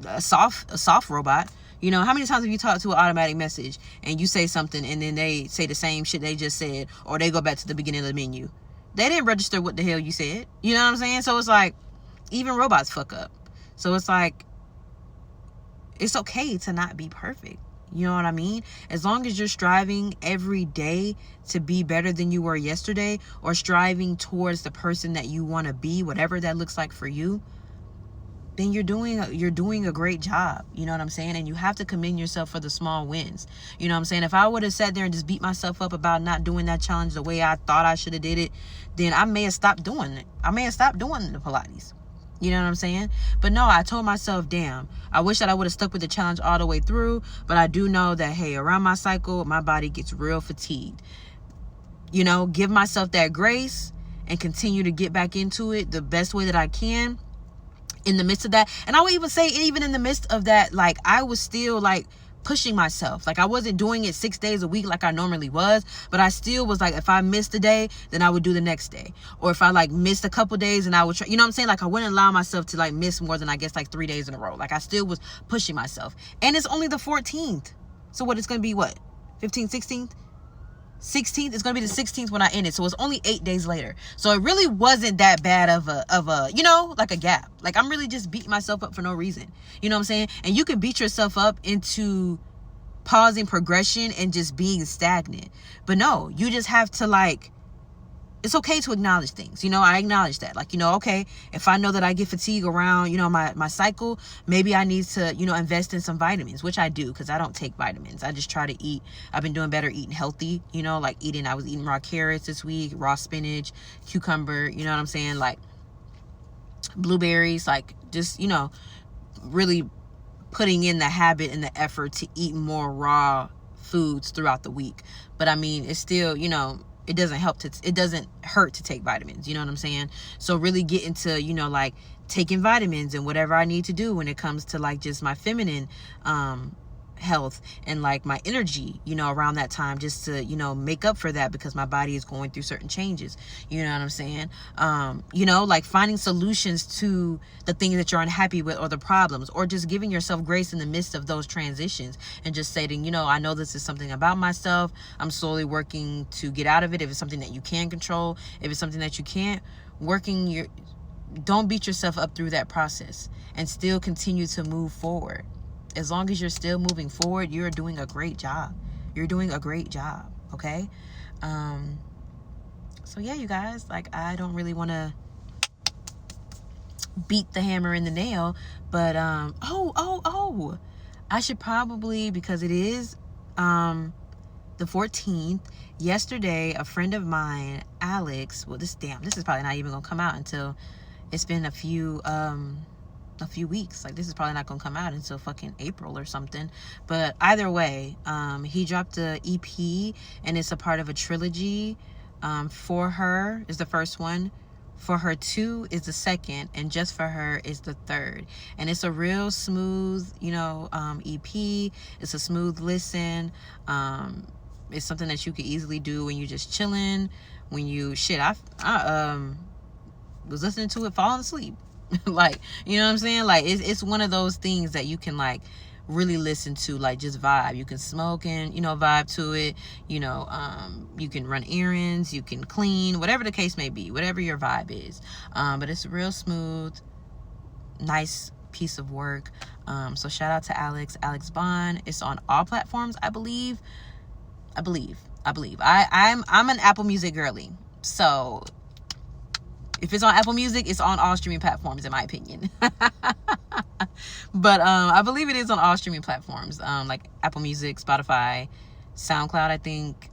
a soft robot? You know, how many times have you talked to an automatic message and you say something and then they say the same shit they just said, or they go back to the beginning of the menu? They didn't register what the hell you said. You know what I'm saying? So it's like, even robots fuck up. So it's like, it's okay to not be perfect. You know what I mean? As long as you're striving every day to be better than you were yesterday, or striving towards the person that you want to be, whatever that looks like for you, then you're doing a great job. You know what I'm saying? And you have to commend yourself for the small wins. You know what I'm saying? If I would have sat there and just beat myself up about not doing that challenge the way I thought I should have did it, then I may have stopped doing it. I may have stopped doing the Pilates. You know what I'm saying? But no, I told myself, damn, I wish that I would have stuck with the challenge all the way through. But I do know that, hey, around my cycle, my body gets real fatigued. You know, give myself that grace and continue to get back into it the best way that I can in the midst of that. And I would even say, even in the midst of that, like, I was still like pushing myself. Like, I wasn't doing it 6 days a week like I normally was, but I still was like, if I missed a day, then I would do the next day. Or if I like missed a couple days, and I would try, you know what I'm saying? Like, I wouldn't allow myself to like miss more than, I guess, like 3 days in a row. Like, I still was pushing myself. And it's only the 14th. So what, it's going to be what? 15th, 16th? 16th, it's gonna be the 16th when I end it, so it's only 8 days later. So it really wasn't that bad of a you know, like a gap. Like, I'm really just beating myself up for no reason. You know what I'm saying? And you can beat yourself up into pausing progression and just being stagnant. But no, you just have to, like, it's okay to acknowledge things. You know, I acknowledge that. Like, you know, okay, if I know that I get fatigue around, you know, my cycle, maybe I need to, you know, invest in some vitamins, which I do, because I don't take vitamins. I just try to eat. I've been doing better eating healthy, you know, like I was eating raw carrots this week, raw spinach, cucumber, you know what I'm saying? Like, blueberries, like, just, you know, really putting in the habit and the effort to eat more raw foods throughout the week. But I mean, it's still, you know, it doesn't hurt to take vitamins. You know what I'm saying? So really get into, you know, like taking vitamins and whatever I need to do when it comes to like just my feminine health and like my energy, you know, around that time, just to, you know, make up for that, because my body is going through certain changes. You know what I'm saying? You know, like finding solutions to the things that you're unhappy with, or the problems, or just giving yourself grace in the midst of those transitions, and just saying, you know, I know this is something about myself. I'm slowly working to get out of it. If it's something that you can control, if it's something that you can't, don't beat yourself up through that process, and still continue to move forward. As long as you're still moving forward, you're doing a great job. You're doing a great job, okay? So yeah, you guys, like, I don't really want to beat the hammer in the nail, but I should probably, because it is the 14th. Yesterday, a friend of mine, Alex, this is probably not even gonna come out until it's been a few weeks. Like, this is probably not gonna come out until fucking April or something. But either way, he dropped a EP, and it's a part of a trilogy. For Her is the first one, For Her 2 is the second, and Just For Her is the third. And it's a real smooth, you know, EP. It's a smooth listen. It's something that you could easily do when you're just chilling, when you I was listening to it falling asleep. Like, you know what I'm saying? Like, it's one of those things that you can like really listen to, like, just vibe. You can smoke and, you know, vibe to it. You know, you can run errands, you can clean, whatever the case may be, whatever your vibe is. But it's real smooth, nice piece of work. So shout out to Alex Bond. It's on all platforms, I believe. I'm an Apple Music girly. So if it's on Apple Music, it's on all streaming platforms, in my opinion. But I believe it is on all streaming platforms, like Apple Music, Spotify, SoundCloud, I think,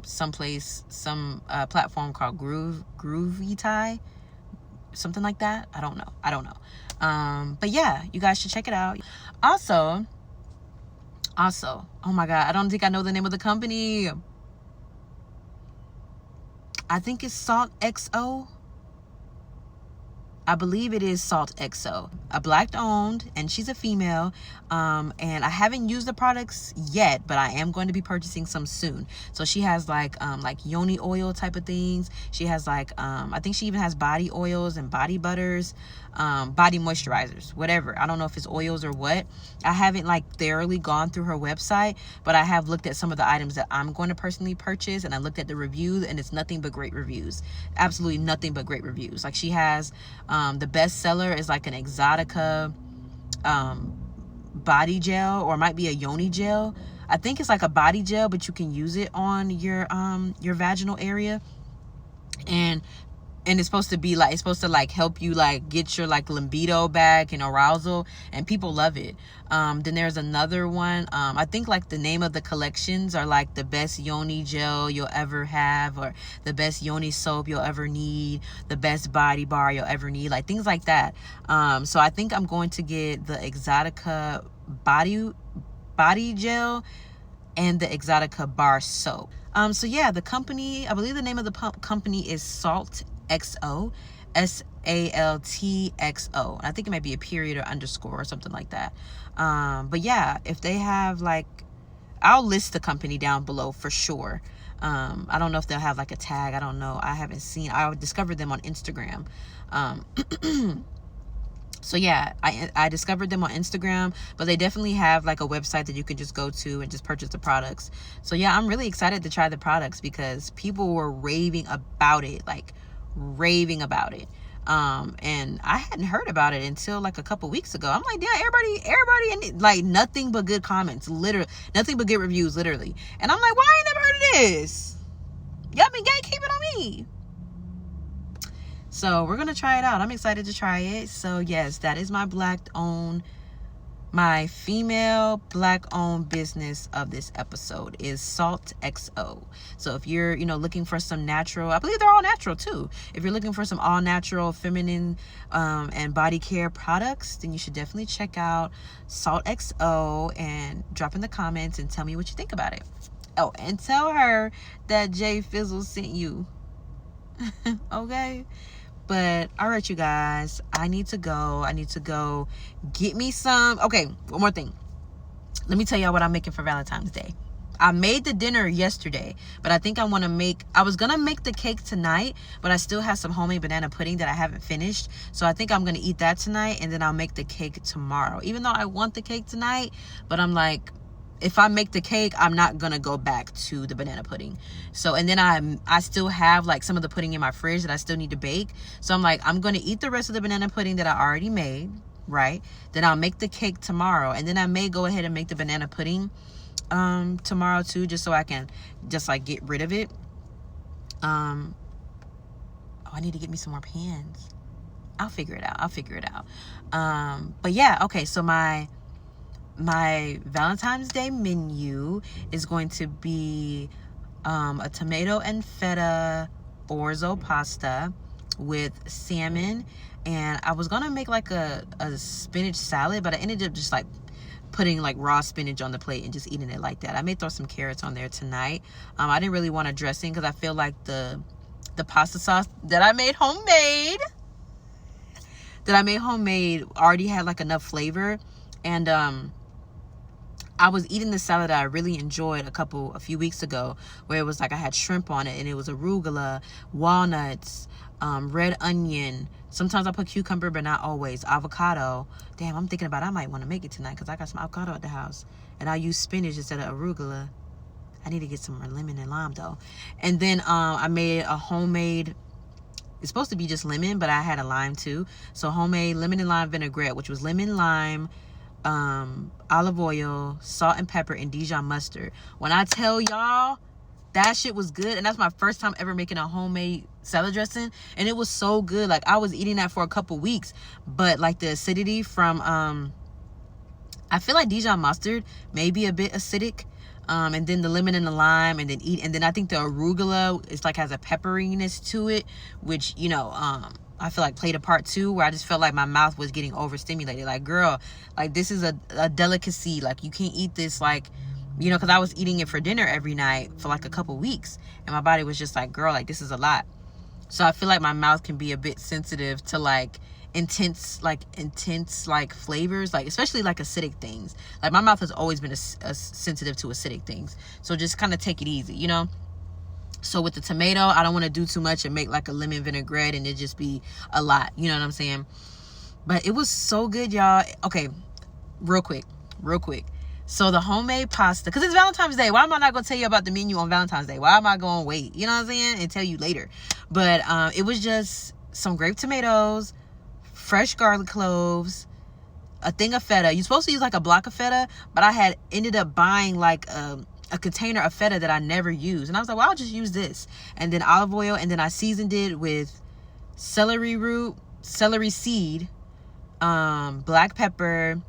some platform called Groovy, something like that. I don't know. But yeah, you guys should check it out. Also, oh my God, I don't think I know the name of the company. I think it's Salt XO. I believe it is Salt XO, a Black owned, and she's a female. And I haven't used the products yet, but I am going to be purchasing some soon. So she has like yoni oil type of things. She has like, I think she even has body oils and body butters, body moisturizers, whatever. I don't know if it's oils or what. I haven't like thoroughly gone through her website, but I have looked at some of the items that I'm going to personally purchase, and I looked at the reviews, and it's nothing but great reviews. Absolutely nothing but great reviews. Like she has, the best seller is like an Exotica body gel, or it might be a yoni gel. I think it's like a body gel, but you can use it on your vaginal area, and it's supposed to like help you like get your like libido back and arousal, and people love it. Then there's another one, I think like the name of the collections are like the best yoni gel you'll ever have, or the best yoni soap you'll ever need, the best body bar you'll ever need, like things like that. So I think I'm going to get the Exotica body gel and the Exotica bar soap. So yeah, the company, I believe the name of the company is Salt XO, SALTXO. I think it might be a period or underscore or something like that. But yeah, if they have like, I'll list the company down below for sure. I don't know if they'll have like a tag. I don't know. I haven't seen. I discovered them on Instagram. So yeah, I discovered them on Instagram, but they definitely have like a website that you can just go to and just purchase the products. So yeah, I'm really excited to try the products because people were raving about it. And I hadn't heard about it until like a couple weeks ago. I'm like, yeah, everybody, and like nothing but good comments, literally, nothing but good reviews, literally. And I'm like, why I ain't never heard of this? Y'all been gatekeeping on me. So we're gonna try it out. I'm excited to try it. So yes, that is my female Black owned business of this episode is Salt XO. So if you're, looking for some natural, I believe they're all natural too. If you're looking for some all natural feminine and body care products, then you should definitely check out Salt XO and drop in the comments and tell me what you think about it. Oh, and tell her that Jay Fizzle sent you. Okay? But all right, you guys, I need to go get me some. Okay, one more thing. Let me tell y'all what I'm making for Valentine's Day. I made the dinner yesterday, but I think I was gonna make the cake tonight, but I still have some homemade banana pudding that I haven't finished. So I think I'm gonna eat that tonight, and then I'll make the cake tomorrow. Even though I want the cake tonight, but I'm like, if I make the cake, I'm not gonna go back to the banana pudding. So, and then I still have like some of the pudding in my fridge that I still need to bake. So I'm like, I'm gonna eat the rest of the banana pudding that I already made, right? Then I'll make the cake tomorrow, and then I may go ahead and make the banana pudding tomorrow too, just so I can just like get rid of it. I need to get me some more pans. I'll figure it out. But yeah, okay, so my Valentine's Day menu is going to be a tomato and feta orzo pasta with salmon, and I was gonna make like a spinach salad, but I ended up just like putting like raw spinach on the plate and just eating it like that. I may throw some carrots on there tonight. I didn't really want a dressing because I feel like the pasta sauce that I made homemade already had like enough flavor. And I was eating the salad that I really enjoyed a few weeks ago, where it was like I had shrimp on it, and it was arugula, walnuts, red onion. Sometimes I put cucumber, but not always. Avocado. Damn, I'm thinking about I might want to make it tonight because I got some avocado at the house, and I'll use spinach instead of arugula. I need to get some more lemon and lime though. And then I made a homemade it's supposed to be just lemon, but I had a lime too. So homemade lemon and lime vinaigrette, which was lemon, lime, olive oil, salt and pepper, and Dijon mustard. When I tell y'all, that shit was good. And that's my first time ever making a homemade salad dressing, and it was so good. Like, I was eating that for a couple weeks, but like the acidity from I feel like Dijon mustard may be a bit acidic, and then the lemon and the lime, and then I think the arugula is like has a pepperiness to it, which, you know, I feel like played a part too, where I just felt like my mouth was getting overstimulated. Like, girl, like, this is a delicacy. Like, you can't eat this, like, you know, because I was eating it for dinner every night for like a couple weeks, and my body was just like, girl, like, this is a lot. So I feel like my mouth can be a bit sensitive to like intense like flavors, like especially like acidic things. Like, my mouth has always been sensitive to acidic things. So just kind of take it easy, you know. So with the tomato, I don't want to do too much and make like a lemon vinaigrette and it just be a lot, you know what I'm saying? But it was so good, y'all. Okay, real quick. So the homemade pasta, because it's Valentine's Day. Why am I not going to tell you about the menu on Valentine's Day? Why am I going to wait? You know what I'm saying? And tell you later. But it was just some grape tomatoes, fresh garlic cloves, a thing of feta. You're supposed to use like a block of feta, but I had ended up buying like a container of feta that I never used. And I was like, well, I'll just use this. And then olive oil. And then I seasoned it with celery root, celery seed, black pepper.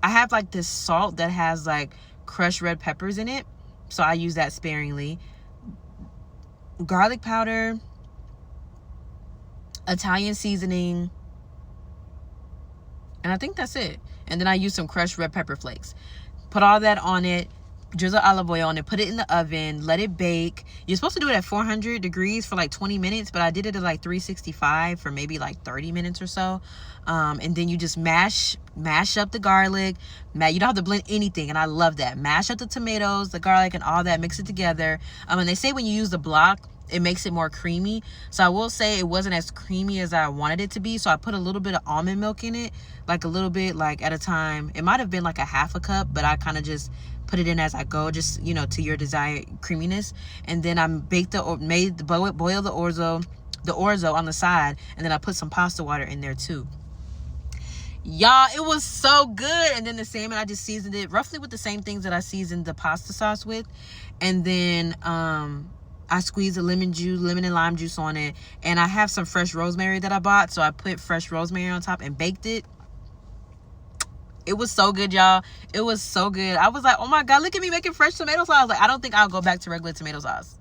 I have like this salt that has like crushed red peppers in it, so I use that sparingly. Garlic powder, Italian seasoning, and I think that's it. And then I use some crushed red pepper flakes. Put all that on it, drizzle olive oil on it, put it in the oven, let it bake. You're supposed to do it at 400 degrees for like 20 minutes, but I did it at like 365 for maybe like 30 minutes or so. And then you just mash up the garlic. You don't have to blend anything, and I love that. Mash up the tomatoes, the garlic, and all that. Mix it together. And they say when you use the block, it makes it more creamy. So I will say it wasn't as creamy as I wanted it to be. So I put a little bit of almond milk in it, like a little bit, like at a time. It might have been like a half a cup, but I kind of just put it in as I go, just, you know, to your desired creaminess. And then I boil the orzo on the side, and then I put some pasta water in there too. Y'all, it was so good. And then the salmon, I just seasoned it roughly with the same things that I seasoned the pasta sauce with. And then I squeezed the lemon and lime juice on it. And I have some fresh rosemary that I bought, so I put fresh rosemary on top and baked it. It was so good, y'all. It was so good. I was like, oh my God, look at me making fresh tomato sauce. Like, I don't think I'll go back to regular tomato sauce.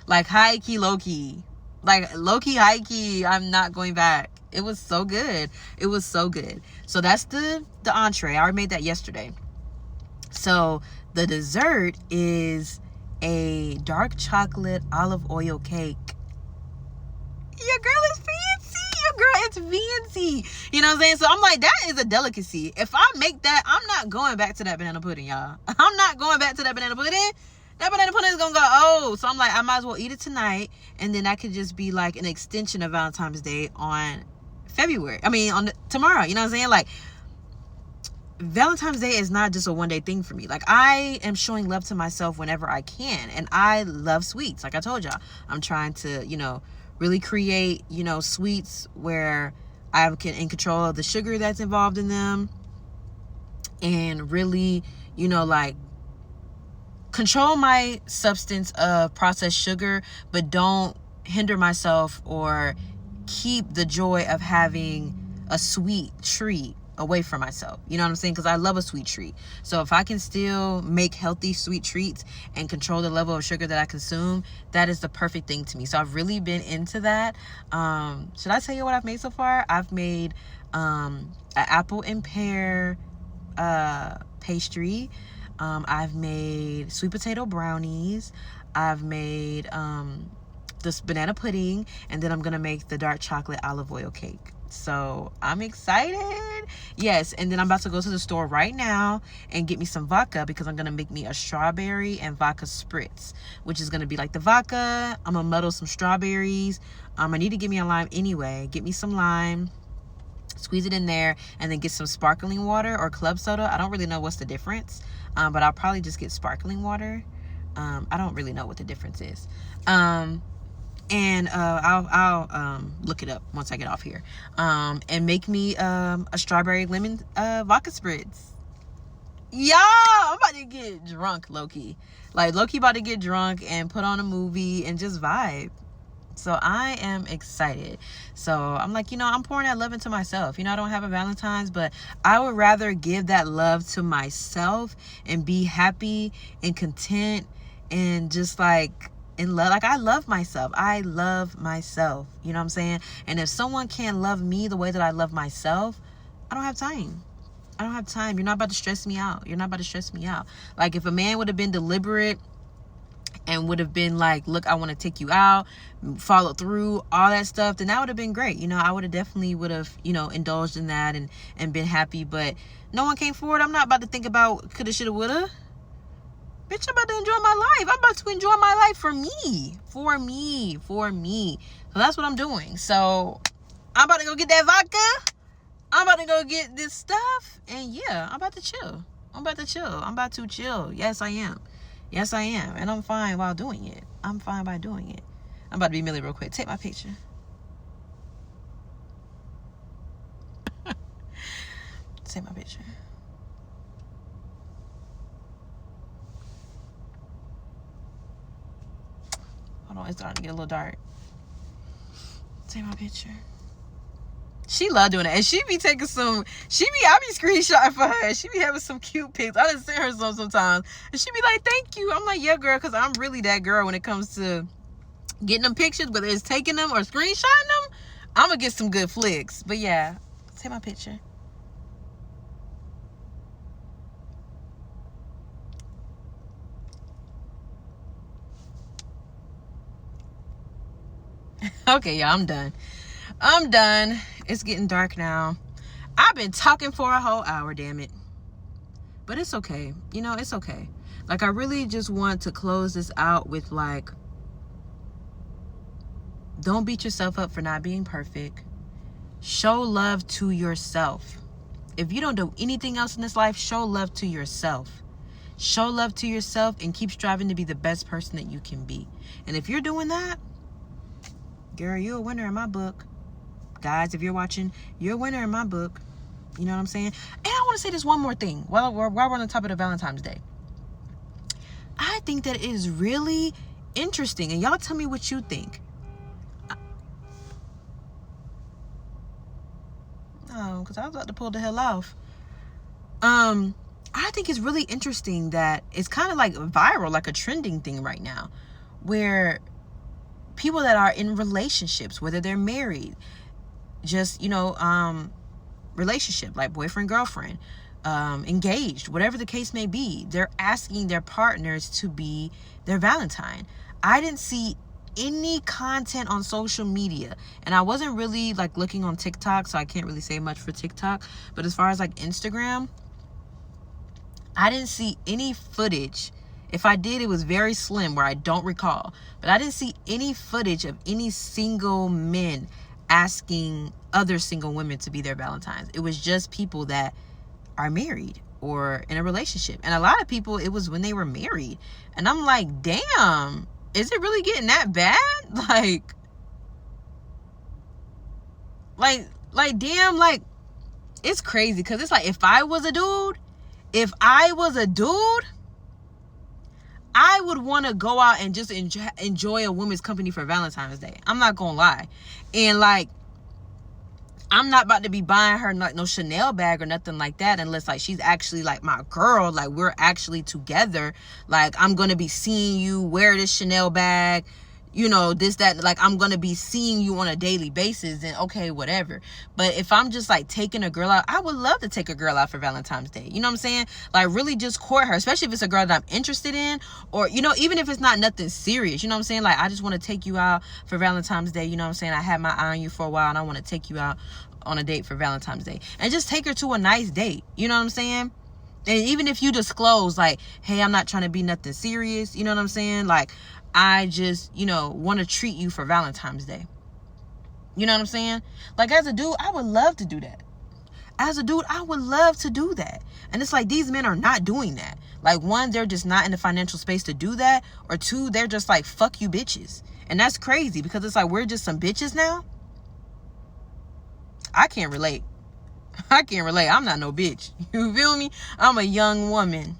Like, high key, low key. Like, low key, high key, I'm not going back. It was so good. It was so good. So that's the entree. I already made that yesterday. So the dessert is a dark chocolate olive oil cake. Your girl is fancy. Your girl is fancy. You know what I'm saying? So I'm like, that is a delicacy. If I make that, I'm not going back to that banana pudding, y'all. I'm not going back to that banana pudding. That banana pudding is gonna go old. So I'm like, I might as well eat it tonight, and then that could just be like an extension of Valentine's Day on tomorrow. You know what I'm saying? Like, Valentine's Day is not just a one-day thing for me. Like, I am showing love to myself whenever I can, and I love sweets. Like I told y'all, I'm trying to, you know, really create, you know, sweets where I can in control of the sugar that's involved in them, and really, you know, like, control my substance of processed sugar, but don't hinder myself or keep the joy of having a sweet treat away from myself. You know what I'm saying? Because I love a sweet treat. So if I can still make healthy sweet treats and control the level of sugar that I consume, that is the perfect thing to me. So I've really been into that. Should I tell you what I've made so far? I've made an apple and pear pastry. I've made sweet potato brownies. I've made this banana pudding, and then I'm gonna make the dark chocolate olive oil cake. So I'm excited. Yes, and then I'm about to go to the store right now and get me some vodka, because I'm gonna make me a strawberry and vodka spritz, which is gonna be like the vodka. I'm gonna muddle some strawberries. I need to get me a lime anyway. Get me some lime, squeeze it in there, and then get some sparkling water or club soda. I don't really know what's the difference, but I'll probably just get sparkling water. I don't really know what the difference is. And I'll look it up once I get off here. And make me a strawberry lemon vodka spritz. Y'all, I'm about to get drunk, low-key. Like, low-key about to get drunk and put on a movie and just vibe. So I am excited. So I'm like, I'm pouring that love into myself. I don't have a Valentine's, but I would rather give that love to myself and be happy and content and just like in love. Like, I love myself. I love myself. You know what I'm saying? And if someone can't love me the way that I love myself, I don't have time. I don't have time. You're not about to stress me out. You're not about to stress me out. Like, if a man would have been deliberate and would have been like, look, I want to take you out, follow through, all that stuff, then that would have been great. I would have definitely indulged in that and been happy. But no one came forward. I'm not about to think about coulda, shoulda, woulda. Bitch, I'm about to enjoy my life. I'm about to enjoy my life for me. For me. So that's what I'm doing. So I'm about to go get that vodka. I'm about to go get this stuff. And yeah, I'm about to chill. I'm about to chill. Yes, I am. And I'm fine while doing it. I'm fine by doing it. I'm about to be Millie real quick. Take my picture. Take my picture. Hold on, it's starting to get a little dark. Take my picture. She love doing it. And she be taking I be screenshotting for her. She be having some cute pics. I just send her some sometimes. And she be like, thank you. I'm like, yeah, girl, because I'm really that girl when it comes to getting them pictures, whether it's taking them or screenshotting them. I'm going to get some good flicks. But yeah, take my picture. Okay, y'all, I'm done. It's getting dark now. I've been talking for a whole hour, damn it. But it's okay. It's okay. Like, I really just want to close this out with, like, don't beat yourself up for not being perfect. Show love to yourself. If you don't do anything else in this life, show love to yourself. Show love to yourself and keep striving to be the best person that you can be. And if you're doing that, girl, you're a winner in my book. Guys, if you're watching, you're a winner in my book. You know what I'm saying? And I want to say this one more thing while we're on the top of the Valentine's Day. I think that it is really interesting, and y'all tell me what you think. Oh, because I was about to pull the hell off. I think it's really interesting that it's kind of like viral, like a trending thing right now, where people that are in relationships, whether they're married, just, relationship, like boyfriend, girlfriend, engaged, whatever the case may be, they're asking their partners to be their Valentine. I didn't see any content on social media, and I wasn't really like looking on TikTok, so I can't really say much for TikTok, but as far as like Instagram, I didn't see any footage. If I did, it was very slim, where I don't recall, but I didn't see any footage of any single men asking other single women to be their Valentines. It was just people that are married or in a relationship, and a lot of people, it was when they were married, and I'm like, damn, is it really getting that bad? Like damn, like, it's crazy, because it's like, if I was a dude, I would want to go out and just enjoy a woman's company for Valentine's Day. I'm not gonna lie. And like, I'm not about to be buying her like no Chanel bag or nothing like that, unless like she's actually like my girl, like we're actually together. Like, I'm gonna be seeing you wear this Chanel bag, this, that, like, I'm gonna be seeing you on a daily basis, and okay, whatever. But if I'm just like taking a girl out, I would love to take a girl out for Valentine's Day. You know what I'm saying? Like, really just court her, especially if it's a girl that I'm interested in, or, even if it's not nothing serious, you know what I'm saying? Like, I just want to take you out for Valentine's Day. You know what I'm saying? I had my eye on you for a while, and I want to take you out on a date for Valentine's Day, and just take her to a nice date. You know what I'm saying? And even if you disclose, like, hey, I'm not trying to be nothing serious, you know what I'm saying? Like, I just, want to treat you for Valentine's Day. You know what I'm saying? Like, as a dude, I would love to do that. as a dude, I would love to do that. And it's like, these men are not doing that. Like, one, they're just not in the financial space to do that. Or two, they're just like, fuck you bitches. And that's crazy, because it's like, we're just some bitches now. I can't relate. I can't relate. I'm not no bitch. You feel me? I'm a young woman.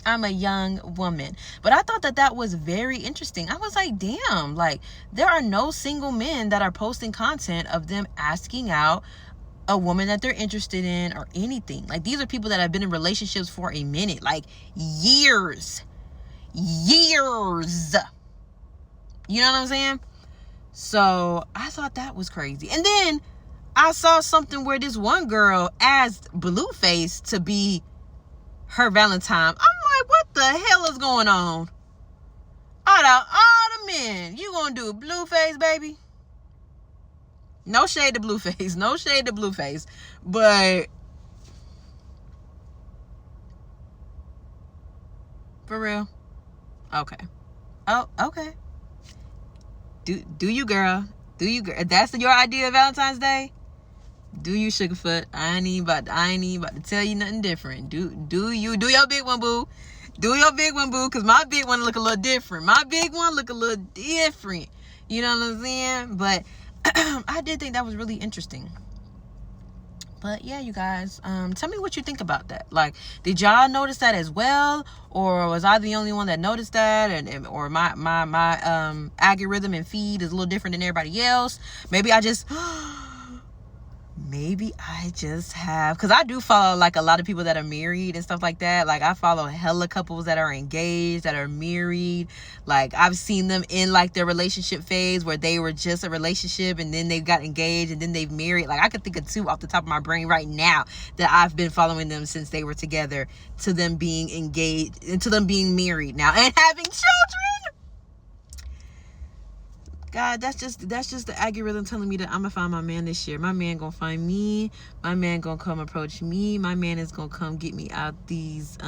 But I thought that was very interesting. I was like, damn, like, there are no single men that are posting content of them asking out a woman that they're interested in or anything. Like, these are people that have been in relationships for a minute, like years. You know what I'm saying? So I thought that was crazy. And then I saw something where this one girl asked Blueface to be her Valentine. I'm like, what the hell is going on? Out of all the men, you gonna do Blueface, baby? No shade to Blueface. No shade to Blueface. But for real? Okay. Oh, okay. Do you, girl? Do you, girl? That's your idea of Valentine's Day? Do you, Sugarfoot? I ain't even about to tell you nothing different. Do you? Do your big one, boo. Do your big one, boo. Because my big one look a little different. You know what I'm saying? But I did think that was really interesting. But yeah, you guys, tell me what you think about that. Like, did y'all notice that as well, or was I the only one that noticed that, and or my algorithm and feed is a little different than everybody else? Maybe I just have, because I do follow like a lot of people that are married and stuff like that. Like, I follow hella couples that are engaged, that are married. Like, I've seen them in like their relationship phase where they were just a relationship and then they got engaged and then they've married. Like, I could think of 2 off the top of my brain right now that I've been following them since they were together, to them being engaged and to them being married now and having children. God, that's just the algorithm telling me that I'm gonna find my man this year. My man gonna find me. My man gonna come approach me. My man is gonna come get me out these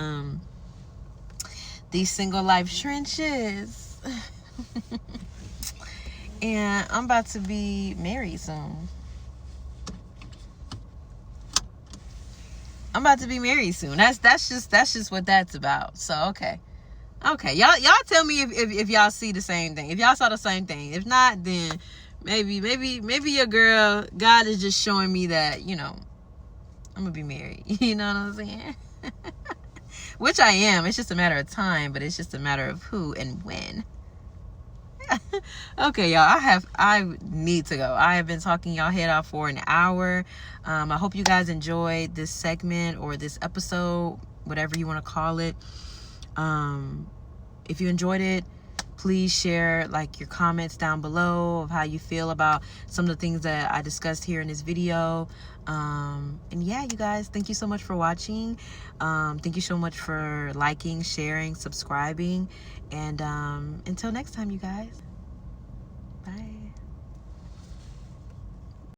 single life trenches. And I'm about to be married soon. That's just what that's about. So okay, y'all tell me if y'all see the same thing. If y'all saw the same thing. If not, then maybe your girl, God is just showing me that, you know, I'm gonna be married. You know what I'm saying? Which I am. It's just a matter of time, but it's just a matter of who and when. Okay, y'all, I need to go. I have been talking y'all head off for an hour. I hope you guys enjoyed this segment or this episode, whatever you want to call it. If you enjoyed it, please share like your comments down below of how you feel about some of the things that I discussed here in this video. And yeah, you guys, thank you so much for watching. Thank you so much for liking, sharing, subscribing, and until next time, you guys. Bye.